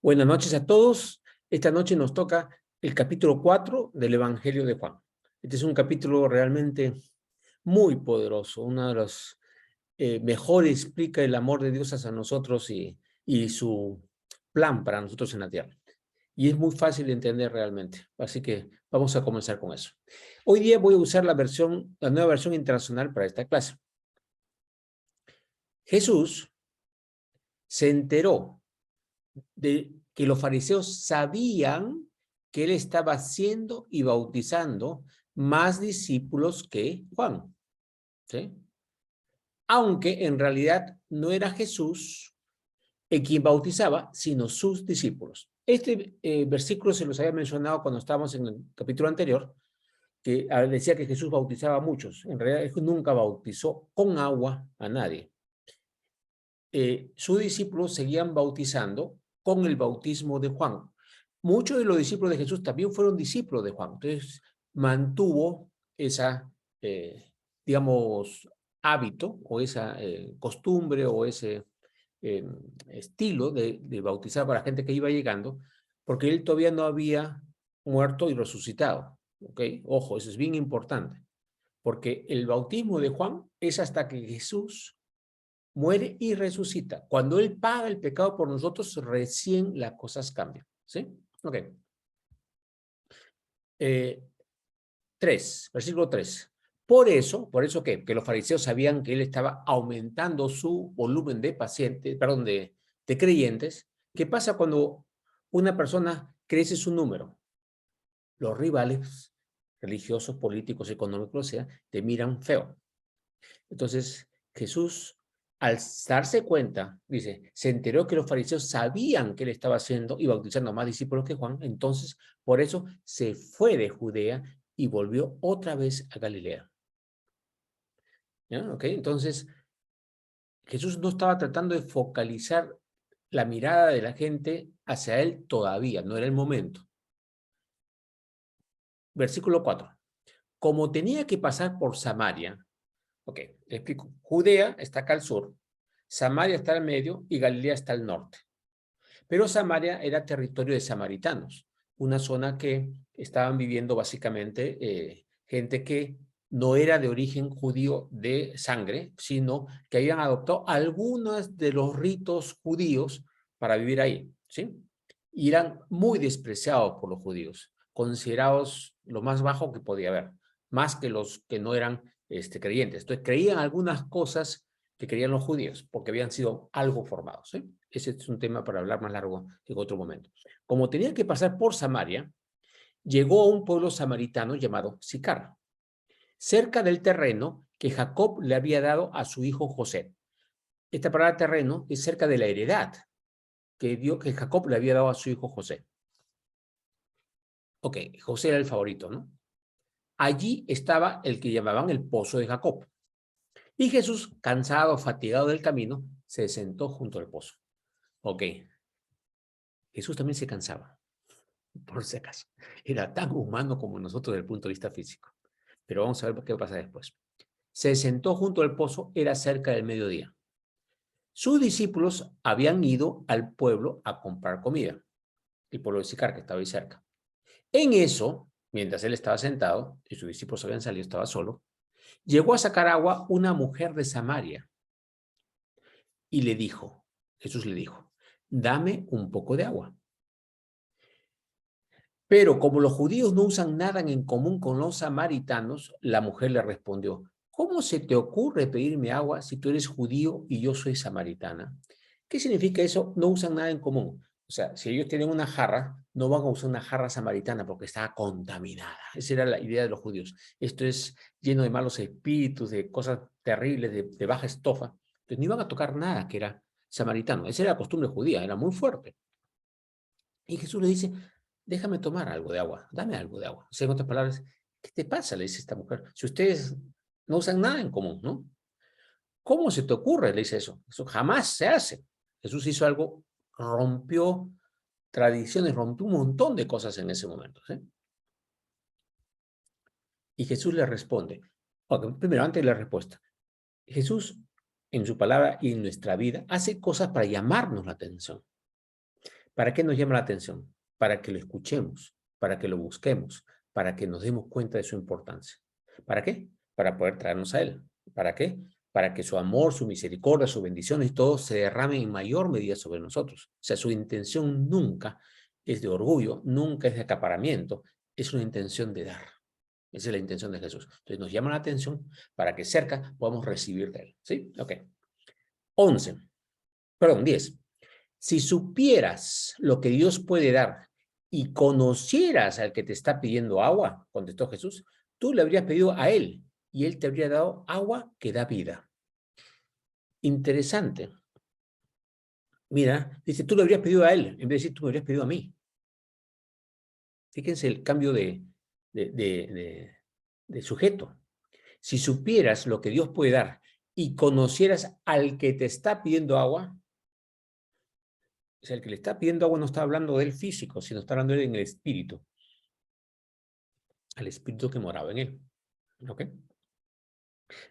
Buenas noches a todos. Esta noche nos toca el capítulo 4 del Evangelio de Juan. Este es un capítulo realmente muy poderoso, uno de los mejor explica el amor de Dios hacia nosotros y su plan para nosotros en la tierra. Y es muy fácil de entender realmente. Así que vamos a comenzar con eso. Hoy día voy a usar la nueva versión internacional para esta clase. Jesús se enteró de que los fariseos sabían que él estaba haciendo y bautizando más discípulos que Juan, ¿sí? Aunque en realidad no era Jesús quien bautizaba, sino sus discípulos. Este versículo se los había mencionado cuando estábamos en el capítulo anterior, que decía que Jesús bautizaba a muchos. En realidad, él nunca bautizó con agua a nadie. Sus discípulos seguían bautizando con el bautismo de Juan. Muchos de los discípulos de Jesús también fueron discípulos de Juan. Entonces, mantuvo esa, digamos, hábito o esa costumbre o ese estilo de bautizar para la gente que iba llegando, porque él todavía no había muerto y resucitado. ¿Ok? Ojo, eso es bien importante, porque el bautismo de Juan es hasta que Jesús muere y resucita. Cuando él paga el pecado por nosotros, recién las cosas cambian. ¿Sí? Ok. 3, versículo 3. Por eso ¿qué? Que los fariseos sabían que él estaba aumentando su volumen de pacientes, perdón, de creyentes. ¿Qué pasa cuando una persona crece su número? Los rivales religiosos, políticos, económicos, sea, te miran feo. Entonces, Jesús, al darse cuenta, dice, se enteró que los fariseos sabían que él estaba haciendo y bautizando más discípulos que Juan, entonces, por eso se fue de Judea y volvió otra vez a Galilea. ¿Ya? ¿Ok? Entonces, Jesús no estaba tratando de focalizar la mirada de la gente hacia él todavía, no era el momento. Versículo 4. Como tenía que pasar por Samaria, ok, le explico. Judea está acá al sur, Samaria está al medio y Galilea está al norte. Pero Samaria era territorio de samaritanos, una zona que estaban viviendo básicamente gente que no era de origen judío de sangre, sino que habían adoptado algunos de los ritos judíos para vivir ahí, ¿sí? Y eran muy despreciados por los judíos, considerados lo más bajo que podía haber, más que los que no eran creyentes. Entonces creían algunas cosas que creían los judíos, porque habían sido algo formados, ¿sí? Ese es un tema para hablar más largo en otro momento. Como tenía que pasar por Samaria, llegó a un pueblo samaritano llamado Sicar, cerca del terreno que Jacob le había dado a su hijo José. Esta palabra terreno es cerca de la heredad que Jacob le había dado a su hijo José. Ok, José era el favorito, ¿no? Allí estaba el que llamaban el pozo de Jacob. Y Jesús, cansado, fatigado del camino, se sentó junto al pozo. Ok, Jesús también se cansaba, por si acaso. Era tan humano como nosotros desde el punto de vista físico. Pero vamos a ver qué pasa después. Se sentó junto al pozo, era cerca del mediodía. Sus discípulos habían ido al pueblo a comprar comida, el pueblo de Sicar, que estaba ahí cerca. En eso, mientras él estaba sentado y sus discípulos habían salido, estaba solo, llegó a sacar agua una mujer de Samaria y Jesús le dijo, dame un poco de agua. Pero como los judíos no usan nada en común con los samaritanos, la mujer le respondió, ¿cómo se te ocurre pedirme agua si tú eres judío y yo soy samaritana? ¿Qué significa eso? No usan nada en común. O sea, si ellos tienen una jarra, no van a usar una jarra samaritana porque está contaminada. Esa era la idea de los judíos. Esto es lleno de malos espíritus, de cosas terribles, de baja estofa. Entonces, no iban a tocar nada que era samaritano. Esa era la costumbre judía, era muy fuerte. Y Jesús le dice, déjame tomar algo de agua, dame algo de agua. O sea, en otras palabras, ¿qué te pasa? Le dice esta mujer. Si ustedes no usan nada en común, ¿no? ¿Cómo se te ocurre? Le dice eso. Eso jamás se hace. Jesús hizo algo, rompió tradiciones, rompió un montón de cosas en ese momento. ¿Sí? Y Jesús le responde. Okay, primero, antes de la respuesta. Jesús, en su palabra y en nuestra vida, hace cosas para llamarnos la atención. ¿Para qué nos llama la atención? Para que lo escuchemos, para que lo busquemos, para que nos demos cuenta de su importancia. ¿Para qué? Para poder traernos a Él. ¿Para qué? Para que su amor, su misericordia, sus bendiciones y todo se derrame en mayor medida sobre nosotros. O sea, su intención nunca es de orgullo, nunca es de acaparamiento, es una intención de dar. Esa es la intención de Jesús. Entonces nos llama la atención para que cerca podamos recibir de Él. ¿Sí? Ok. 10. Si supieras lo que Dios puede dar y conocieras al que te está pidiendo agua, contestó Jesús, tú le habrías pedido a Él y Él te habría dado agua que da vida. Interesante. Mira, dice, tú le habrías pedido a Él, en vez de decir, tú me habrías pedido a mí. Fíjense el cambio de sujeto. Si supieras lo que Dios puede dar y conocieras al que te está pidiendo agua, o sea, el que le está pidiendo agua no está hablando del físico, sino está hablando en el espíritu, al espíritu que moraba en él. ¿Ok?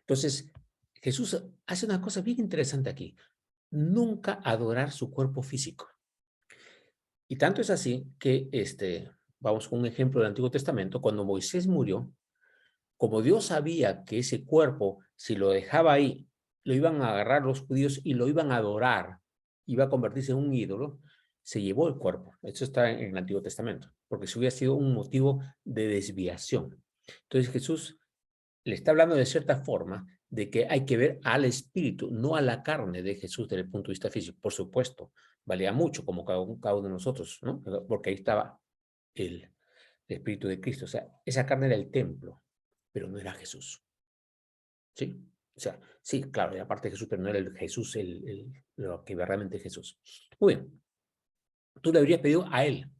Entonces, Jesús hace una cosa bien interesante aquí. Nunca adorar su cuerpo físico. Y tanto es así que, vamos con un ejemplo del Antiguo Testamento, cuando Moisés murió, como Dios sabía que ese cuerpo, si lo dejaba ahí, lo iban a agarrar los judíos y lo iban a adorar, iba a convertirse en un ídolo, se llevó el cuerpo. Eso está en el Antiguo Testamento, porque eso hubiera sido un motivo de desviación. Entonces Jesús le está hablando de cierta forma de que hay que ver al espíritu, no a la carne de Jesús desde el punto de vista físico. Por supuesto, valía mucho como cada uno de nosotros, ¿no? Porque ahí estaba el espíritu de Cristo. O sea, esa carne era el templo, pero no era Jesús. ¿Sí? O sea, sí, claro, era parte de Jesús, pero no era el Jesús lo que realmente es Jesús. Muy bien. Tú le habrías pedido a Él,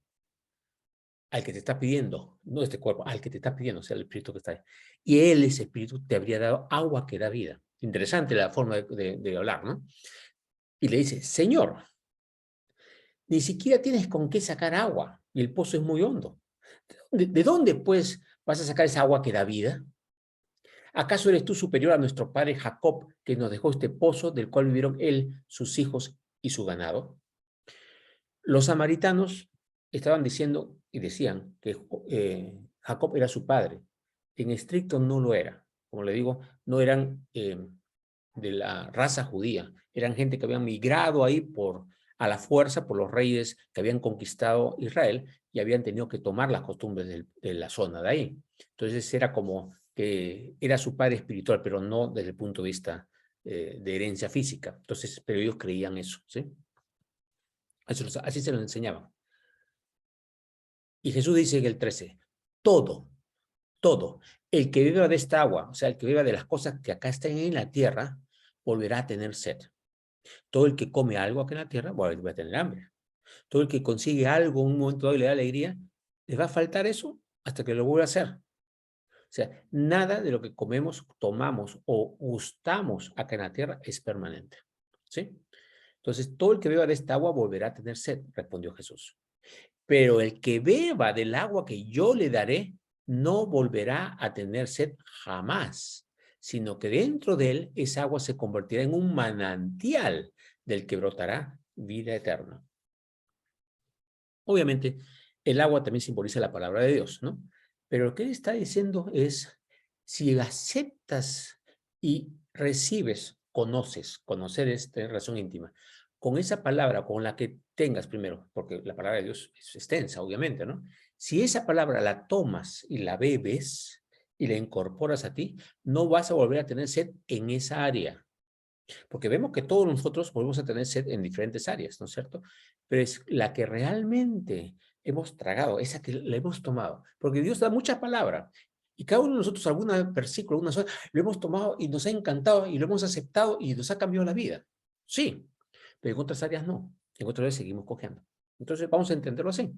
al que te está pidiendo, no este cuerpo, al que te está pidiendo, o sea, el espíritu que está ahí. Y Él, ese espíritu, te habría dado agua que da vida. Interesante la forma de hablar, ¿no? Y le dice, Señor, ni siquiera tienes con qué sacar agua y el pozo es muy hondo. ¿De dónde, pues, vas a sacar esa agua que da vida? ¿Acaso eres tú superior a nuestro padre Jacob, que nos dejó este pozo del cual vivieron él, sus hijos y su ganado? Los samaritanos estaban diciendo y decían que Jacob era su padre. En estricto no lo era. Como le digo, no eran de la raza judía. Eran gente que habían migrado ahí a la fuerza por los reyes que habían conquistado Israel y habían tenido que tomar las costumbres de la zona de ahí. Entonces era como que era su padre espiritual, pero no desde el punto de vista de herencia física. Entonces, pero ellos creían eso, ¿sí? Así se lo enseñaban. Y Jesús dice en el 13, todo, el que beba de esta agua, o sea, el que beba de las cosas que acá están en la tierra, volverá a tener sed. Todo el que come algo aquí en la tierra, va a tener hambre. Todo el que consigue algo en un momento dado y le da alegría, le va a faltar eso hasta que lo vuelva a hacer. O sea, nada de lo que comemos, tomamos o gustamos acá en la tierra es permanente. ¿Sí? Entonces, todo el que beba de esta agua volverá a tener sed, respondió Jesús. Pero el que beba del agua que yo le daré, no volverá a tener sed jamás, sino que dentro de él esa agua se convertirá en un manantial del que brotará vida eterna. Obviamente, el agua también simboliza la palabra de Dios, ¿no? Pero lo que él está diciendo es, si aceptas y recibes, conocer es tener relación íntima, con esa palabra, con la que tengas primero, porque la palabra de Dios es extensa, obviamente, ¿no? Si esa palabra la tomas y la bebes y la incorporas a ti, no vas a volver a tener sed en esa área. Porque vemos que todos nosotros volvemos a tener sed en diferentes áreas, ¿no es cierto? Pero es la que realmente hemos tragado, esa que la hemos tomado. Porque Dios da mucha palabra. Y cada uno de nosotros, algún versículo, alguna sola, lo hemos tomado y nos ha encantado y lo hemos aceptado y nos ha cambiado la vida. Sí, pero en otras áreas no. En otras áreas seguimos cojeando. Entonces vamos a entenderlo así.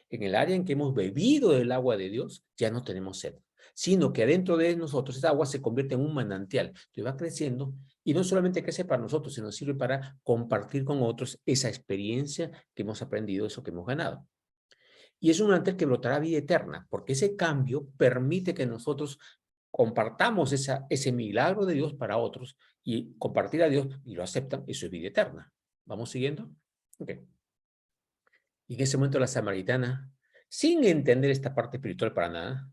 En el área en que hemos bebido del agua de Dios, ya no tenemos sed, sino que adentro de nosotros esa agua se convierte en un manantial. Entonces va creciendo y no solamente crece para nosotros, sino sirve para compartir con otros esa experiencia que hemos aprendido, eso que hemos ganado. Y es un manantial que brotará vida eterna, porque ese cambio permite que nosotros compartamos ese milagro de Dios para otros y compartir a Dios y lo aceptan, eso es vida eterna. ¿Vamos siguiendo? Ok. Y en ese momento la samaritana, sin entender esta parte espiritual para nada,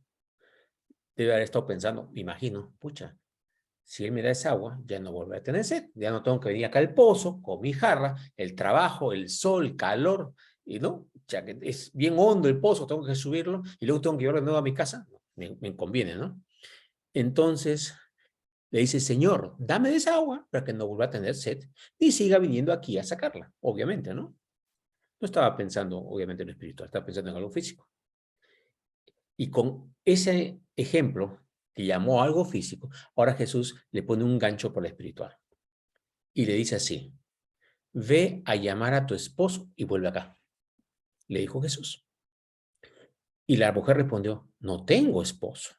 debe haber estado pensando, me imagino, pucha, si él me da esa agua, ya no volveré a tener sed, ya no tengo que venir acá al pozo con mi jarra, el trabajo, el sol, el calor, y no, ya que es bien hondo el pozo, tengo que subirlo y luego tengo que llevarlo de nuevo a mi casa, me conviene, ¿no? Entonces le dice, Señor, dame de esa agua para que no vuelva a tener sed y siga viniendo aquí a sacarla, obviamente, ¿no? No estaba pensando, obviamente, en lo espiritual, estaba pensando en algo físico. Y con ese ejemplo que llamó algo físico, ahora Jesús le pone un gancho por lo espiritual y le dice así, ve a llamar a tu esposo y vuelve acá, le dijo Jesús. Y la mujer respondió, no tengo esposo.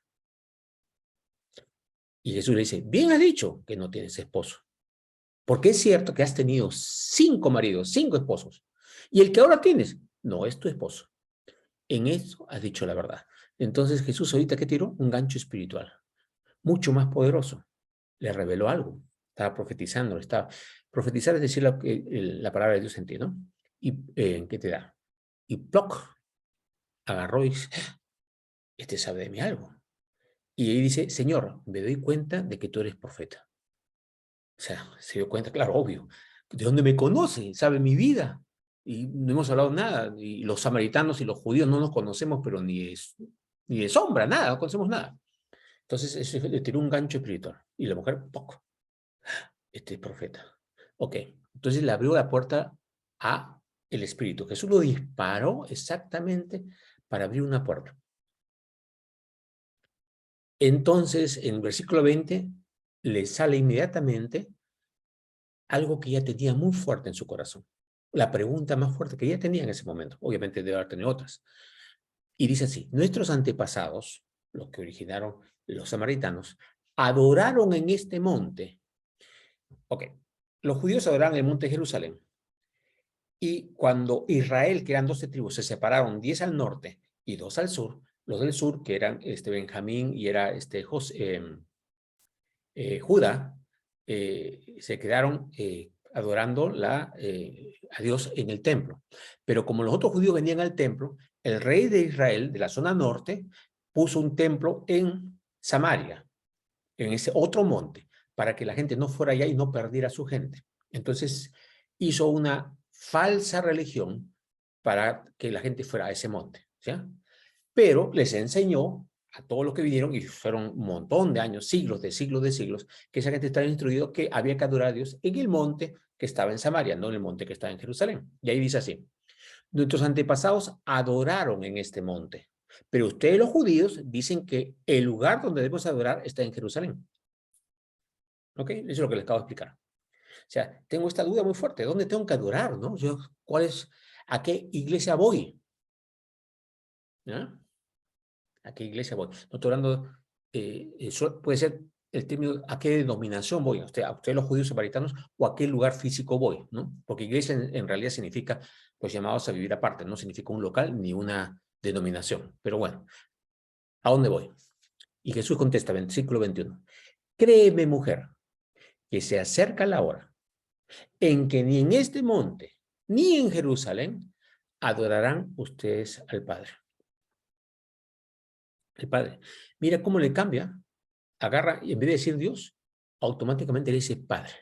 Y Jesús le dice, bien has dicho que no tienes esposo, porque es cierto que has tenido 5 maridos, 5 esposos, y el que ahora tienes no es tu esposo. En eso has dicho la verdad. Entonces Jesús ahorita, ¿qué tiró? Un gancho espiritual, mucho más poderoso. Le reveló algo, estaba profetizando, estaba... Profetizar es decir la palabra de Dios en ti, ¿no? ¿Y qué te da? Y ¡ploc! Agarró y dice, este sabe de mí algo. Y ahí dice, Señor, me doy cuenta de que tú eres profeta. O sea, se dio cuenta, claro, obvio. ¿De dónde me conoce? ¿Sabe mi vida? Y no hemos hablado nada. Y los samaritanos y los judíos no nos conocemos, pero ni de sombra, nada, no conocemos nada. Entonces, eso le tiró un gancho espiritual. Y la mujer, poco, este es profeta. Ok, entonces le abrió la puerta a el espíritu. Jesús lo disparó exactamente para abrir una puerta. Entonces, en el versículo 20, le sale inmediatamente algo que ya tenía muy fuerte en su corazón. La pregunta más fuerte que ya tenía en ese momento. Obviamente debe haber tenido otras. Y dice así, nuestros antepasados, los que originaron los samaritanos, adoraron en este monte. Ok, los judíos adoraron en el monte de Jerusalén. Y cuando Israel, que eran 12 tribus, se separaron, 10 al norte y 2 al sur, los del sur, que eran Benjamín y era Judá, se quedaron adorando a Dios en el templo. Pero como los otros judíos venían al templo, el rey de Israel, de la zona norte, puso un templo en Samaria, en ese otro monte, para que la gente no fuera allá y no perdiera a su gente. Entonces hizo una falsa religión para que la gente fuera a ese monte, ¿sí? Pero les enseñó a todos los que vinieron, y fueron un montón de años, siglos de siglos de siglos, que esa gente estaba instruido que había que adorar a Dios en el monte que estaba en Samaria, no en el monte que estaba en Jerusalén. Y ahí dice así, nuestros antepasados adoraron en este monte, pero ustedes los judíos dicen que el lugar donde debemos adorar está en Jerusalén. ¿Ok? Eso es lo que les acabo de explicar. O sea, tengo esta duda muy fuerte, ¿dónde tengo que adorar? ¿No? Yo, ¿a qué iglesia voy? ¿Ya? ¿A qué iglesia voy? No estoy hablando, eso puede ser el término, ¿a qué denominación voy? A ustedes los judíos samaritanos, o a qué lugar físico voy, ¿no? Porque iglesia en realidad significa los llamados a vivir aparte, no significa un local ni una denominación. Pero bueno, ¿a dónde voy? Y Jesús contesta, versículo 21. Créeme, mujer, que se acerca la hora en que ni en este monte, ni en Jerusalén, adorarán ustedes al Padre. El Padre. Mira cómo le cambia. Agarra y en vez de decir Dios, automáticamente le dice Padre.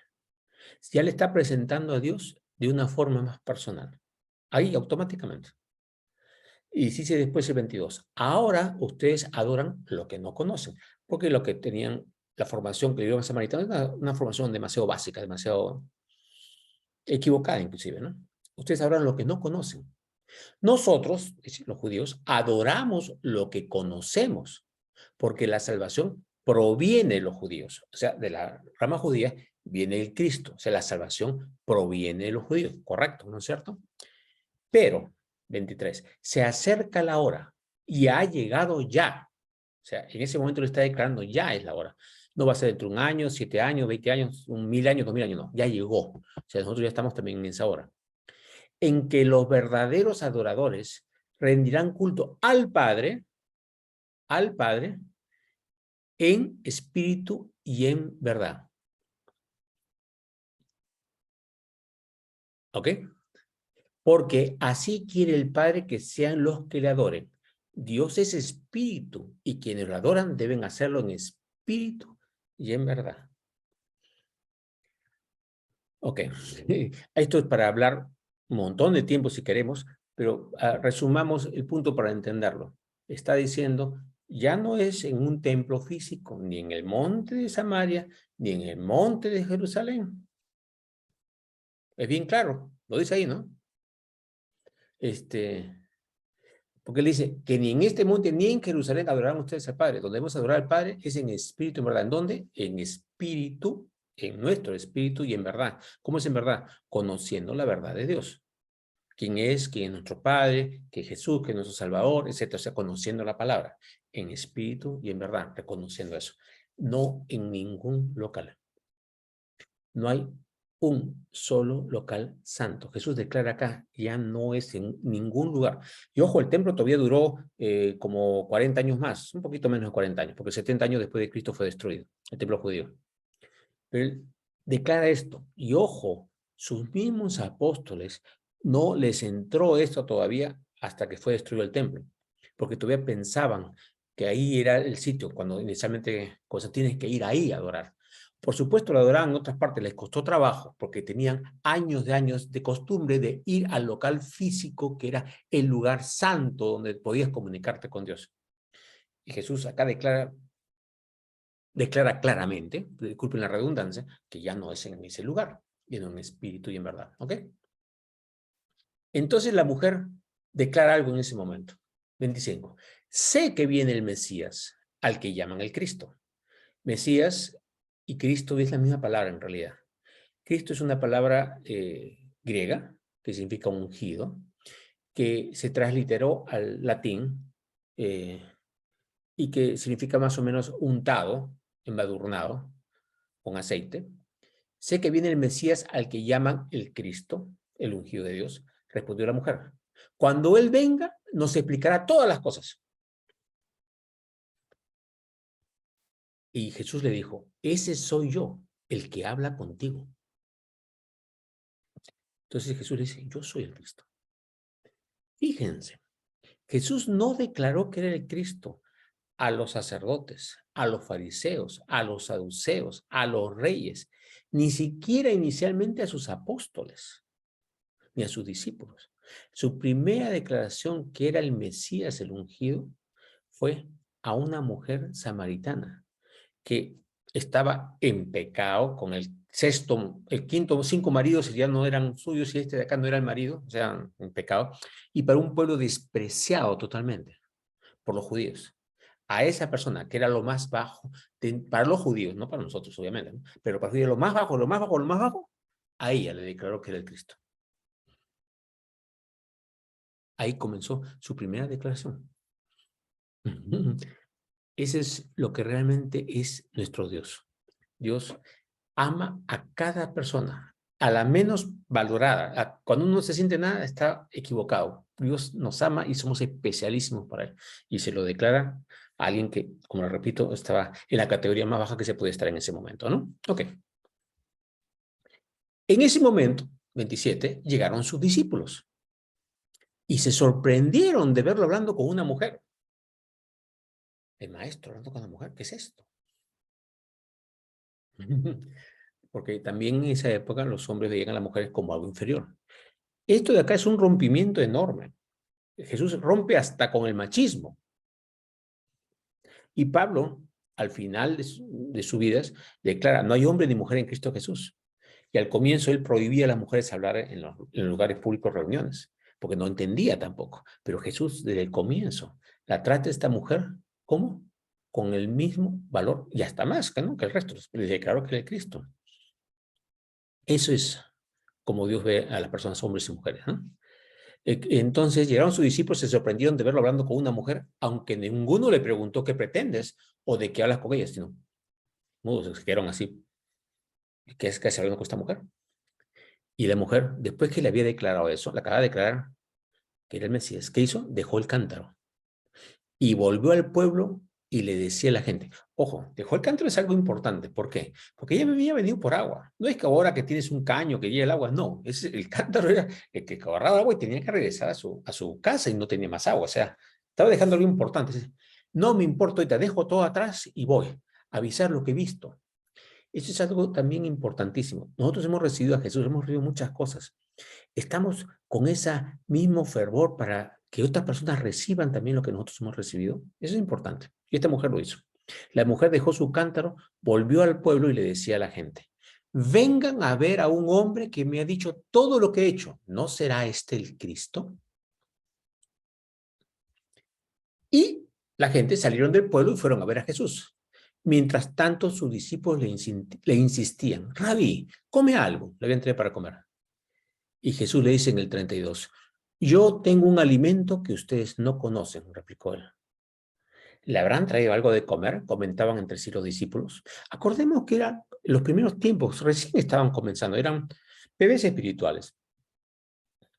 Ya le está presentando a Dios de una forma más personal. Ahí, automáticamente. Y dice después el 22. Ahora ustedes adoran lo que no conocen, porque lo que tenían, la formación que le dieron a Samaritano, es una formación demasiado básica, demasiado equivocada inclusive, ¿no? Ustedes adoran lo que no conocen. Nosotros, los judíos, adoramos lo que conocemos, porque la salvación proviene de los judíos. O sea, de la rama judía viene el Cristo. O sea, la salvación proviene de los judíos. Correcto, ¿no es cierto? Pero, 23, se acerca la hora y ha llegado ya. O sea, en ese momento le está declarando, ya es la hora. No va a ser dentro de un año, 7 años, 20 años, 1000 años, 2000 años, no. Ya llegó. O sea, nosotros ya estamos también en esa hora en que los verdaderos adoradores rendirán culto al Padre, en espíritu y en verdad. ¿Ok? porque así quiere el Padre que sean los que le adoren. Dios es espíritu, y quienes lo adoran deben hacerlo en espíritu y en verdad. Ok, esto es para hablar un montón de tiempo si queremos, pero resumamos el punto para entenderlo. Está diciendo, ya no es en un templo físico, ni en el monte de Samaria, ni en el monte de Jerusalén. Es bien claro, lo dice ahí, ¿no? Porque él dice que ni en este monte ni en Jerusalén adorarán ustedes al Padre. Donde debemos adorar al Padre es en espíritu, en verdad. ¿En dónde? En espíritu, en nuestro espíritu y en verdad. ¿Cómo es en verdad? Conociendo la verdad de Dios. ¿Quién es nuestro Padre? Que es Jesús, que es nuestro Salvador, etcétera. O sea, conociendo la palabra. En espíritu y en verdad, reconociendo eso. No en ningún local. No hay un solo local santo. Jesús declara acá, ya no es en ningún lugar. Y ojo, el templo todavía duró como 40 años más, un poquito menos de 40 años, porque 70 años después de Cristo fue destruido, el templo judío. Pero él declara esto, y ojo, sus mismos apóstoles no les entró esto todavía hasta que fue destruido el templo, porque todavía pensaban que ahí era el sitio, cuando inicialmente tienes que ir ahí a adorar. Por supuesto, lo adoraban en otras partes, les costó trabajo, porque tenían años de costumbre de ir al local físico, que era el lugar santo donde podías comunicarte con Dios. Y Jesús acá declara claramente, disculpen la redundancia, que ya no es en ese lugar, sino en espíritu y en verdad. ¿Ok? Entonces la mujer declara algo en ese momento. 25. Sé que viene el Mesías, al que llaman el Cristo. Mesías y Cristo es la misma palabra en realidad. Cristo es una palabra griega que significa ungido, que se transliteró al latín y que significa más o menos untado, embadurnado, con aceite. Sé que viene el Mesías al que llaman el Cristo, el ungido de Dios, respondió la mujer. Cuando Él venga, nos explicará todas las cosas. Y Jesús le dijo, ese soy yo, el que habla contigo. Entonces Jesús le dice, yo soy el Cristo. Fíjense, Jesús no declaró que era el Cristo a los sacerdotes, a los fariseos, a los saduceos, a los reyes, ni siquiera inicialmente a sus apóstoles, ni a sus discípulos. Su primera declaración que era el Mesías, el ungido, fue a una mujer samaritana que estaba en pecado con el quinto, 5 maridos ya no eran suyos y este de acá no era el marido, o sea, en pecado, y para un pueblo despreciado totalmente por los judíos. A esa persona, que era lo más bajo, para los judíos, no para nosotros, obviamente, ¿no? Pero para los judíos, lo más bajo, lo más bajo, lo más bajo, a ella le declaró que era el Cristo. Ahí comenzó su primera declaración. Ese es lo que realmente es nuestro Dios. Dios ama a cada persona, a la menos valorada. Cuando uno no se siente nada, está equivocado. Dios nos ama y somos especialísimos para Él. Y se lo declara a alguien que, como lo repito, estaba en la categoría más baja que se puede estar en ese momento, ¿no? Ok. En ese momento, 27, llegaron sus discípulos y se sorprendieron de verlo hablando con una mujer. El maestro hablando con una mujer, ¿qué es esto? Porque también en esa época los hombres veían a las mujeres como algo inferior. Esto de acá es un rompimiento enorme. Jesús rompe hasta con el machismo. Y Pablo, al final de su vida, declara, no hay hombre ni mujer en Cristo Jesús. Y al comienzo él prohibía a las mujeres hablar en lugares públicos, reuniones, porque no entendía tampoco. Pero Jesús, desde el comienzo, la trata a esta mujer, ¿cómo? Con el mismo valor, y hasta más, ¿no? Que el resto. Le declaró que era el Cristo. Eso es como Dios ve a las personas, hombres y mujeres, ¿no? Entonces llegaron sus discípulos, se sorprendieron de verlo hablando con una mujer, aunque ninguno le preguntó qué pretendes o de qué hablas con ella, sino mudos, se quedaron así. ¿Qué es que hace hablando con esta mujer? Y la mujer, después que le había declarado eso, le acaba de declarar que era el Mesías, ¿qué hizo? Dejó el cántaro y volvió al pueblo y le decía a la gente, ojo, dejó el cántaro es algo importante. ¿Por qué? Porque ella había venido por agua. No es que ahora que tienes un caño que lleva el agua, no. El cántaro era el que agarraba agua y tenía que regresar a su casa y no tenía más agua. O sea, estaba dejando algo importante. No me importa, ahorita dejo todo atrás y voy a avisar lo que he visto. Eso es algo también importantísimo. Nosotros hemos recibido a Jesús, hemos recibido muchas cosas. Estamos con ese mismo fervor para que otras personas reciban también lo que nosotros hemos recibido. Eso es importante. Y esta mujer lo hizo. La mujer dejó su cántaro, volvió al pueblo y le decía a la gente, vengan a ver a un hombre que me ha dicho todo lo que he hecho. ¿No será este el Cristo? Y la gente salieron del pueblo y fueron a ver a Jesús. Mientras tanto, sus discípulos le insistían, Rabí, come algo. Le habían traído para comer. Y Jesús le dice en el 32, yo tengo un alimento que ustedes no conocen, replicó él. ¿Le habrán traído algo de comer? Comentaban entre sí los discípulos. Acordemos que eran los primeros tiempos, recién estaban comenzando, eran bebés espirituales.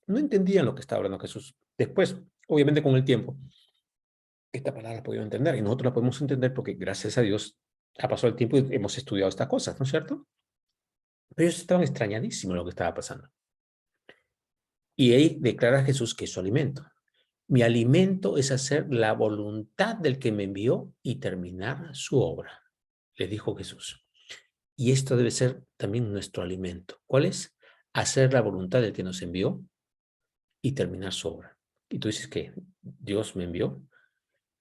No entendían lo que estaba hablando Jesús. Después, obviamente con el tiempo, esta palabra la pudieron entender y nosotros la podemos entender porque gracias a Dios ha pasado el tiempo y hemos estudiado estas cosas, ¿no es cierto? Pero ellos estaban extrañadísimos de lo que estaba pasando. Y ahí declara Jesús que es su alimento. Mi alimento es hacer la voluntad del que me envió y terminar su obra, le dijo Jesús. Y esto debe ser también nuestro alimento. ¿Cuál es? Hacer la voluntad del que nos envió y terminar su obra. Y tú dices que Dios me envió.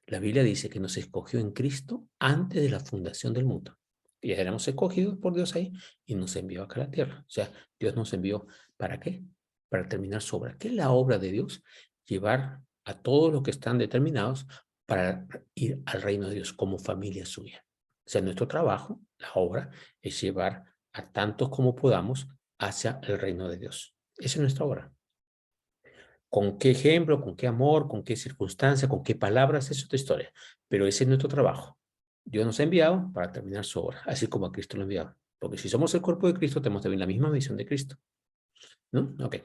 La Biblia dice que nos escogió en Cristo antes de la fundación del mundo. Y ya éramos escogidos por Dios ahí y nos envió acá a la tierra. O sea, Dios nos envió ¿para qué? Para terminar su obra. ¿Qué es la obra de Dios? Llevar a todos los que están determinados para ir al reino de Dios como familia suya. O sea, nuestro trabajo, la obra, es llevar a tantos como podamos hacia el reino de Dios. Esa es nuestra obra. ¿Con qué ejemplo, con qué amor, con qué circunstancia, con qué palabras? Es otra historia. Pero ese es nuestro trabajo. Dios nos ha enviado para terminar su obra, así como a Cristo lo ha enviado. Porque si somos el cuerpo de Cristo, tenemos también la misma misión de Cristo. ¿No? Ok.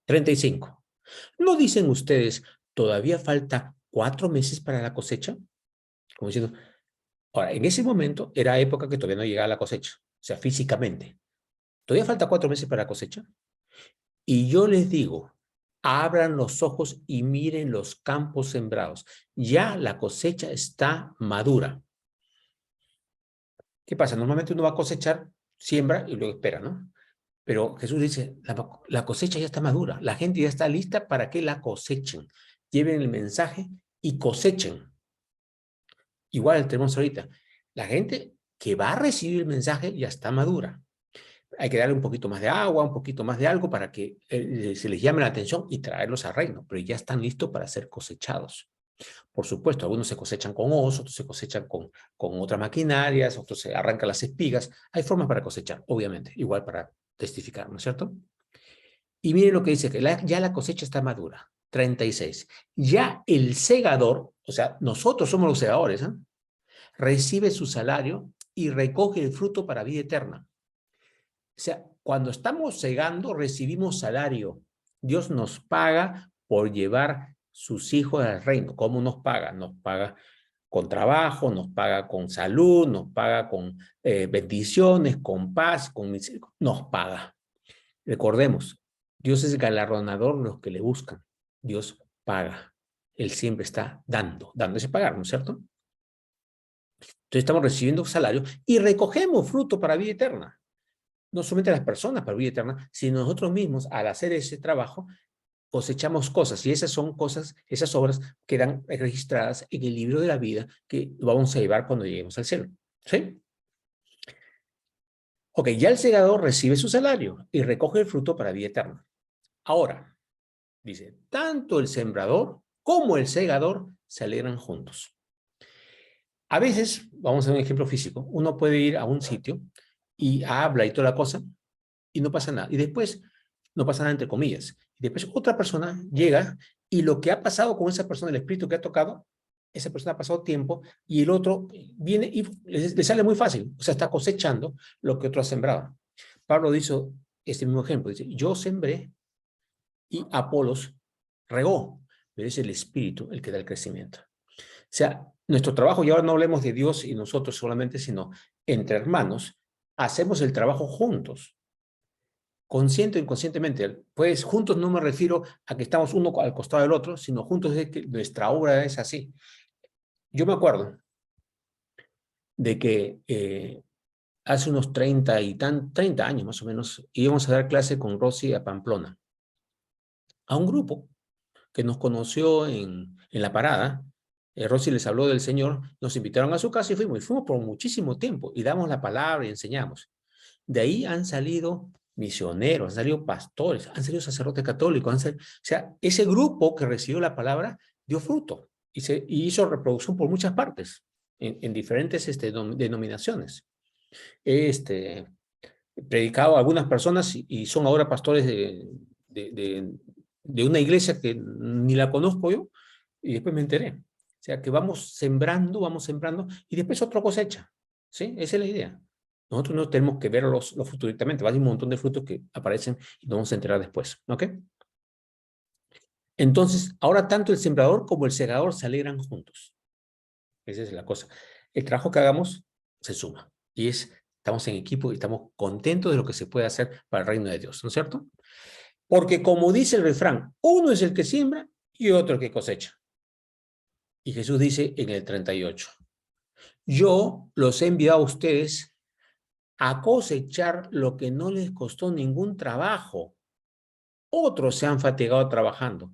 35. ¿No dicen ustedes, todavía falta 4 meses para la cosecha? Como diciendo, ahora, en ese momento era época que todavía no llegaba la cosecha, o sea, físicamente. ¿Todavía falta 4 meses para la cosecha? Y yo les digo, abran los ojos y miren los campos sembrados. Ya la cosecha está madura. ¿Qué pasa? Normalmente uno va a cosechar, siembra y luego espera, ¿no? Pero Jesús dice, la cosecha ya está madura. La gente ya está lista para que la cosechen. Lleven el mensaje y cosechen. Igual tenemos ahorita. La gente que va a recibir el mensaje ya está madura. Hay que darle un poquito más de agua, un poquito más de algo para que se les llame la atención y traerlos al reino, pero ya están listos para ser cosechados. Por supuesto, algunos se cosechan con osos, otros se cosechan con otras maquinarias, otros se arrancan las espigas. Hay formas para cosechar, obviamente, igual para testificar, ¿no es cierto? Y miren lo que dice, que ya la cosecha está madura. 36. Ya el segador, o sea, nosotros somos los segadores, ¿eh? Recibe su salario y recoge el fruto para vida eterna. O sea, cuando estamos segando, recibimos salario. Dios nos paga por llevar sus hijos al reino. ¿Cómo nos paga? Nos paga con trabajo, nos paga con salud, nos paga con bendiciones, con paz, con misericordia. Nos paga. Recordemos, Dios es galardonador de los que le buscan. Dios paga. Él siempre está dando ese pagar, ¿no es cierto? Entonces estamos recibiendo salario y recogemos fruto para vida eterna. No solamente las personas para vida eterna, sino nosotros mismos, al hacer ese trabajo, cosechamos cosas, y esas son cosas, esas obras quedan registradas en el libro de la vida que vamos a llevar cuando lleguemos al cielo. ¿Sí? Ok, ya el segador recibe su salario y recoge el fruto para vida eterna. Ahora, dice, tanto el sembrador como el segador se alegran juntos. A veces, vamos a un ejemplo físico, uno puede ir a un sitio y habla y toda la cosa, y no pasa nada. Y después, no pasa nada entre comillas. Y después otra persona llega y lo que ha pasado con esa persona, el espíritu que ha tocado, esa persona ha pasado tiempo y el otro viene y le sale muy fácil. O sea, está cosechando lo que otro ha sembrado. Pablo dice este mismo ejemplo. Dice, yo sembré y Apolos regó, pero es el espíritu el que da el crecimiento. O sea, nuestro trabajo, y ahora no hablemos de Dios y nosotros solamente, sino entre hermanos, hacemos el trabajo juntos, consciente o inconscientemente. Pues juntos no me refiero a que estamos uno al costado del otro, sino juntos es que nuestra obra es así. Yo me acuerdo de que hace unos 30 años más o menos, íbamos a dar clase con Rosy a Pamplona, a un grupo que nos conoció en la parada. Rosy les habló del Señor, nos invitaron a su casa y fuimos por muchísimo tiempo y damos la palabra y enseñamos. De ahí han salido misioneros, han salido pastores, han salido sacerdotes católicos, o sea, ese grupo que recibió la palabra dio fruto y hizo reproducción por muchas partes, en diferentes denominaciones. Este, predicado a algunas personas y son ahora pastores de, de, de una iglesia que ni la conozco yo, y después me enteré. O sea, que vamos sembrando, y después otra cosecha. ¿Sí? Esa es la idea. Nosotros no tenemos que ver los frutos directamente. Va a haber un montón de frutos que aparecen y nos vamos a enterar después. ¿Ok? Entonces, ahora tanto el sembrador como el segador se alegran juntos. Esa es la cosa. El trabajo que hagamos se suma. Y estamos en equipo y estamos contentos de lo que se puede hacer para el reino de Dios. ¿No es cierto? Porque como dice el refrán, uno es el que siembra y otro el que cosecha. Y Jesús dice en el 38, yo los he enviado a ustedes a cosechar lo que no les costó ningún trabajo. Otros se han fatigado trabajando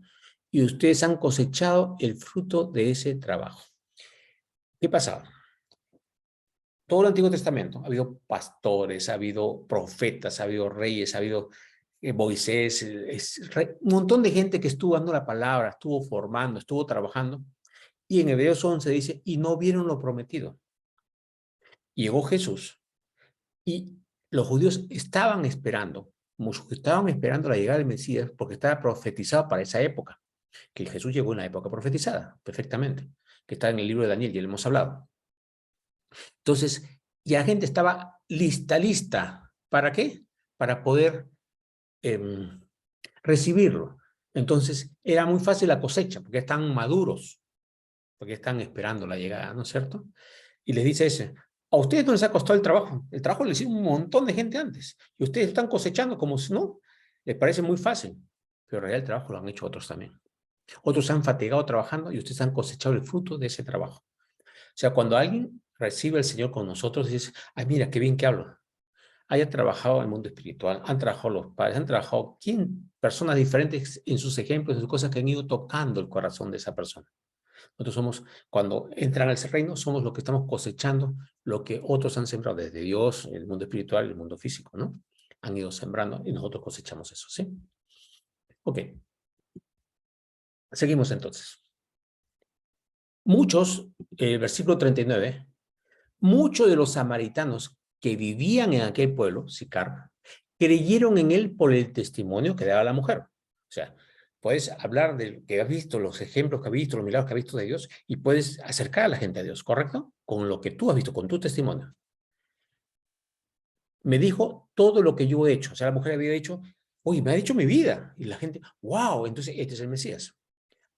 y ustedes han cosechado el fruto de ese trabajo. ¿Qué pasaba? Todo el Antiguo Testamento ha habido pastores, ha habido profetas, ha habido reyes, ha habido Moisés, un montón de gente que estuvo dando la palabra, estuvo formando, estuvo trabajando. Y en Hebreos 11 dice, y no vieron lo prometido. Llegó Jesús y los judíos estaban esperando, muchos estaban esperando la llegada del Mesías porque estaba profetizado para esa época, que Jesús llegó en la época profetizada, perfectamente, que está en el libro de Daniel, ya le hemos hablado. Entonces, ya la gente estaba lista. ¿Para qué? Para poder recibirlo. Entonces, era muy fácil la cosecha, porque están maduros, porque están esperando la llegada, ¿no es cierto? Y les dice ese, a ustedes no les ha costado el trabajo les hizo un montón de gente antes, y ustedes están cosechando como si no, les parece muy fácil, pero en realidad el trabajo lo han hecho otros también. Otros se han fatigado trabajando y ustedes han cosechado el fruto de ese trabajo. O sea, cuando alguien recibe al Señor con nosotros, dice, ay, mira, qué bien que hablo. Haya trabajado en el mundo espiritual, han trabajado los padres, han trabajado personas diferentes en sus ejemplos, en sus cosas que han ido tocando el corazón de esa persona. Nosotros somos, cuando entran al reino, somos los que estamos cosechando lo que otros han sembrado desde Dios, el mundo espiritual y el mundo físico, ¿no? Han ido sembrando y nosotros cosechamos eso, ¿sí? Ok. Seguimos entonces. Muchos, versículo 39, muchos de los samaritanos que vivían en aquel pueblo, Sicar, creyeron en él por el testimonio que daba la mujer. O sea, puedes hablar de lo que has visto, los ejemplos que has visto, los milagros que has visto de Dios, y puedes acercar a la gente a Dios, ¿correcto? Con lo que tú has visto, con tu testimonio. Me dijo todo lo que yo he hecho. O sea, la mujer había dicho, oye, me ha dicho mi vida. Y la gente, wow, entonces este es el Mesías.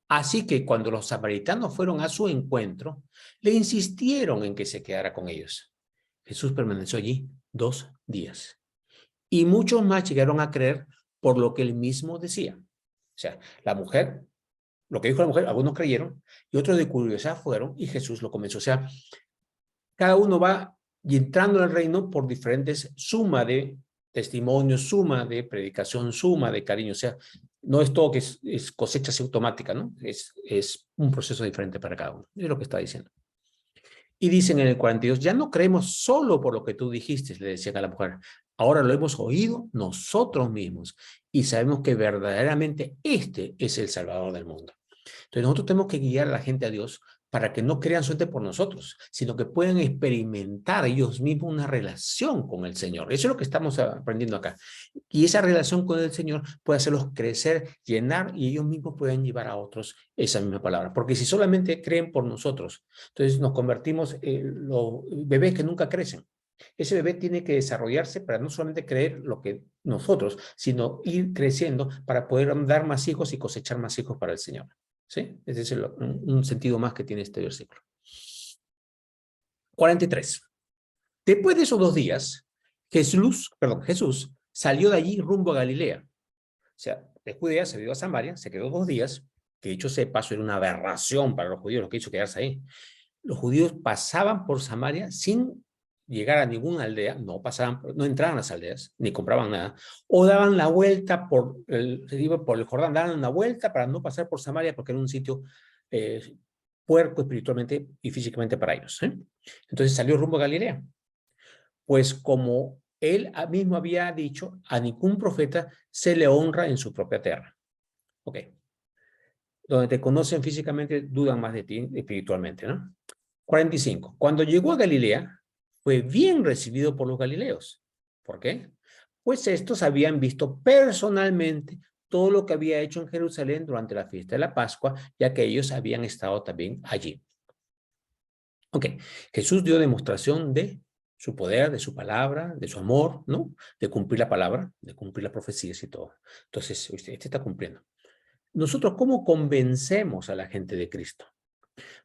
Así que cuando los samaritanos fueron a su encuentro, le insistieron en que se quedara con ellos. Jesús permaneció allí 2 días. Y muchos más llegaron a creer por lo que él mismo decía. O sea, la mujer, lo que dijo la mujer, algunos creyeron y otros de curiosidad fueron y Jesús lo comenzó. O sea, cada uno va y entrando al reino por diferentes suma de testimonios, suma de predicación, suma de cariño. O sea, no es todo que es cosecha así automática, ¿no? Es un proceso diferente para cada uno. Es lo que está diciendo. Y dicen en el 42, ya no creemos solo por lo que tú dijiste, le decían a la mujer. Ahora lo hemos oído nosotros mismos y sabemos que verdaderamente este es el Salvador del mundo. Entonces nosotros tenemos que guiar a la gente a Dios para que no crean suerte por nosotros, sino que puedan experimentar ellos mismos una relación con el Señor. Eso es lo que estamos aprendiendo acá. Y esa relación con el Señor puede hacerlos crecer, llenar, y ellos mismos pueden llevar a otros esa misma palabra. Porque si solamente creen por nosotros, entonces nos convertimos en los bebés que nunca crecen. Ese bebé tiene que desarrollarse para no solamente creer lo que nosotros, sino ir creciendo para poder dar más hijos y cosechar más hijos para el Señor. ¿Sí? Ese es un sentido más que tiene este versículo. 43. Después de esos 2 días, Jesús salió de allí rumbo a Galilea. O sea, de Judea se dio a Samaria, se quedó 2 días, que dicho sea de paso era una aberración para los judíos lo que hizo quedarse ahí. Los judíos pasaban por Samaria sin llegar a ninguna aldea, no entraban a las aldeas, ni compraban nada, o daban la vuelta se iba por el Jordán, daban una vuelta para no pasar por Samaria porque era un sitio puerco espiritualmente y físicamente para ellos. Entonces salió rumbo a Galilea. Pues como él mismo había dicho, a ningún profeta se le honra en su propia tierra. Ok. Donde te conocen físicamente, dudan más de ti espiritualmente, ¿no? 45. Cuando llegó a Galilea, fue bien recibido por los galileos. ¿Por qué? Pues estos habían visto personalmente todo lo que había hecho en Jerusalén durante la fiesta de la Pascua, ya que ellos habían estado también allí. Ok, Jesús dio demostración de su poder, de su palabra, de su amor, ¿no? De cumplir la palabra, de cumplir las profecías y todo. Entonces, este está cumpliendo. Nosotros, ¿cómo convencemos a la gente de Cristo?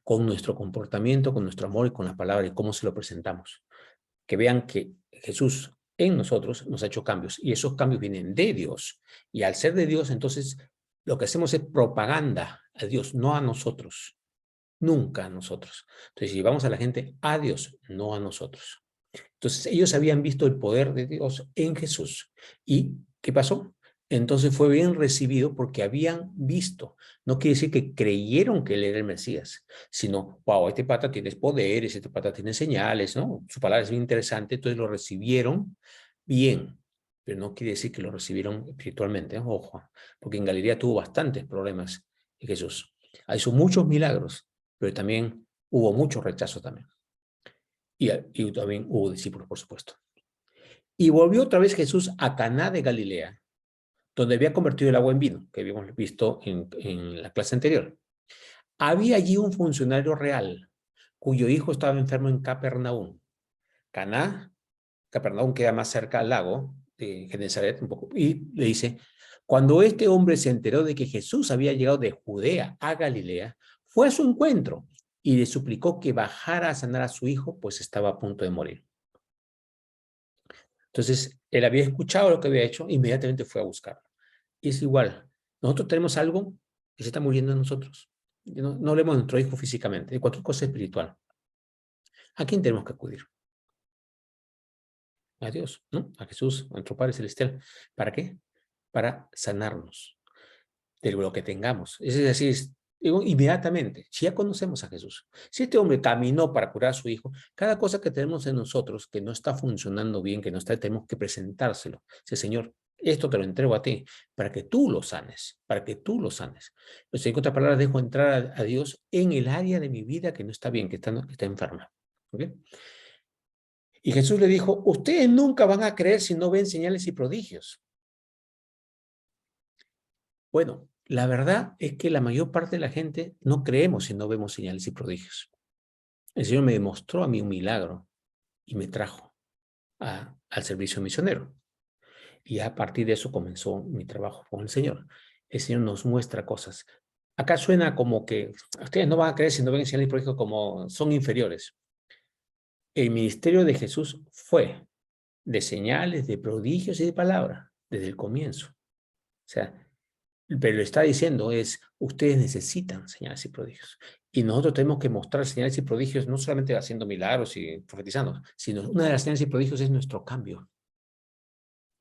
Con nuestro comportamiento, con nuestro amor y con la palabra y cómo se lo presentamos. Que vean que Jesús en nosotros nos ha hecho cambios y esos cambios vienen de Dios. Y al ser de Dios, entonces, lo que hacemos es propaganda a Dios, no a nosotros. Nunca a nosotros. Entonces, llevamos a la gente a Dios, no a nosotros. Entonces, ellos habían visto el poder de Dios en Jesús. ¿Y qué pasó? Entonces fue bien recibido porque habían visto. No quiere decir que creyeron que él era el Mesías, sino, wow, este pata tiene poderes, este pata tiene señales, ¿no? Su palabra es bien interesante, entonces lo recibieron bien, pero no quiere decir que lo recibieron espiritualmente, ¿eh? Ojo, porque en Galilea tuvo bastantes problemas en Jesús. Hizo muchos milagros, pero también hubo mucho rechazo también. Y también hubo discípulos, por supuesto. Y volvió otra vez Jesús a Caná de Galilea, donde había convertido el agua en vino, que habíamos visto en la clase anterior. Había allí un funcionario real, cuyo hijo estaba enfermo en Capernaum. Capernaum queda más cerca al lago de Genesaret, un poco, y le dice, cuando este hombre se enteró de que Jesús había llegado de Judea a Galilea, fue a su encuentro y le suplicó que bajara a sanar a su hijo, pues estaba a punto de morir. Entonces, él había escuchado lo que había hecho, inmediatamente fue a buscarlo. Y es igual, nosotros tenemos algo que se está muriendo en nosotros. No hablemos de nuestro hijo físicamente, de cualquier cosa espiritual. ¿A quién tenemos que acudir? A Dios, ¿no? A Jesús, a nuestro Padre Celestial. ¿Para qué? Para sanarnos de lo que tengamos. Es decir, digo, inmediatamente, si ya conocemos a Jesús, si este hombre caminó para curar a su hijo, cada cosa que tenemos en nosotros que no está funcionando bien, que no está, tenemos que presentárselo. Dice, Señor, esto te lo entrego a ti, para que tú lo sanes, para que tú lo sanes. Entonces, en otras palabras, dejo entrar a Dios en el área de mi vida que no está bien, que está enferma. ¿Okay? Y Jesús le dijo, ustedes nunca van a creer si no ven señales y prodigios. Bueno, la verdad es que la mayor parte de la gente no creemos si no vemos señales y prodigios. El Señor me demostró a mí un milagro y me trajo al servicio misionero. Y a partir de eso comenzó mi trabajo con el Señor. El Señor nos muestra cosas. Acá suena como que ustedes no van a creer si no ven señales y prodigios, como son inferiores. El ministerio de Jesús fue de señales, de prodigios y de palabra desde el comienzo. O sea, pero le está diciendo es, ustedes necesitan señales y prodigios. Y nosotros tenemos que mostrar señales y prodigios, no solamente haciendo milagros y profetizando, sino una de las señales y prodigios es nuestro cambio.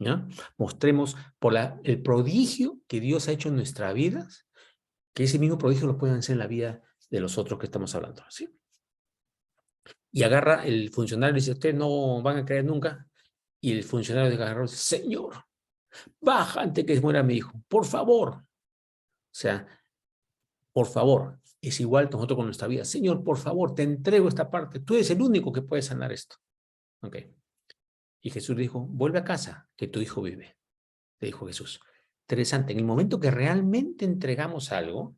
¿Ya? Mostremos por el prodigio que Dios ha hecho en nuestras vidas, que ese mismo prodigio lo pueden hacer en la vida de los otros que estamos hablando. ¿Sí? Y agarra el funcionario y dice, ustedes no van a creer nunca. Y el funcionario de agarró y dice, Señor, baja antes que muera mi hijo, por favor. O sea, por favor, es igual nosotros con nuestra vida. Señor, por favor, te entrego esta parte. Tú eres el único que puede sanar esto. Ok. Y Jesús dijo, vuelve a casa, que tu hijo vive. Le dijo Jesús. Interesante, en el momento que realmente entregamos algo,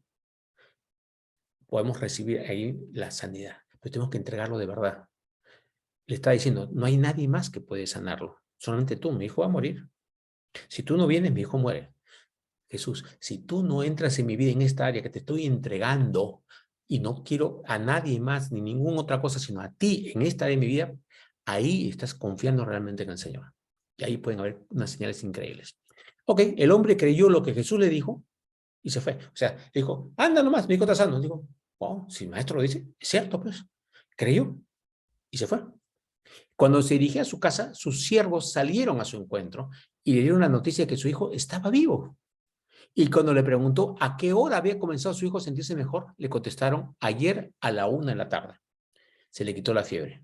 podemos recibir ahí la sanidad. Pero tenemos que entregarlo de verdad. Le está diciendo, no hay nadie más que puede sanarlo. Solamente tú, mi hijo va a morir. Si tú no vienes, mi hijo muere. Jesús, si tú no entras en mi vida en esta área que te estoy entregando, y no quiero a nadie más, ni ninguna otra cosa, sino a ti en esta área de mi vida, ahí estás confiando realmente en el Señor. Y ahí pueden haber unas señales increíbles. Ok, el hombre creyó lo que Jesús le dijo y se fue. O sea, le dijo, anda nomás, mi hijo está sano. Digo, oh, si el maestro lo dice, es cierto, pues. Creyó y se fue. Cuando se dirigía a su casa, sus siervos salieron a su encuentro y le dieron la noticia de que su hijo estaba vivo. Y cuando le preguntó a qué hora había comenzado su hijo a sentirse mejor, le contestaron, ayer a la 1 de la tarde. Se le quitó la fiebre.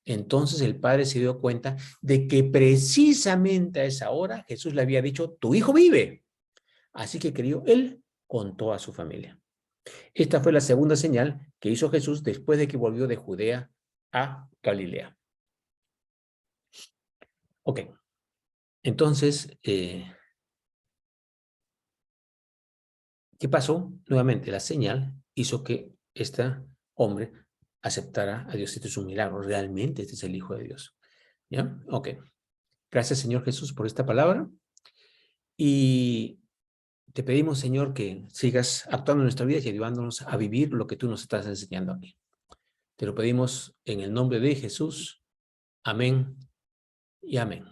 Entonces el padre se dio cuenta de que precisamente a esa hora Jesús le había dicho, tu hijo vive. Así que creyó él con toda su familia. Esta fue la segunda señal que hizo Jesús después de que volvió de Judea a Galilea. Ok, entonces, ¿qué pasó? Nuevamente, la señal hizo que este hombre aceptara a Dios. Este es un milagro, realmente este es el Hijo de Dios. ¿Ya? Ok. Gracias, Señor Jesús, por esta palabra. Y te pedimos, Señor, que sigas actuando en nuestra vida y ayudándonos a vivir lo que tú nos estás enseñando aquí. Te lo pedimos en el nombre de Jesús. Amén y amén.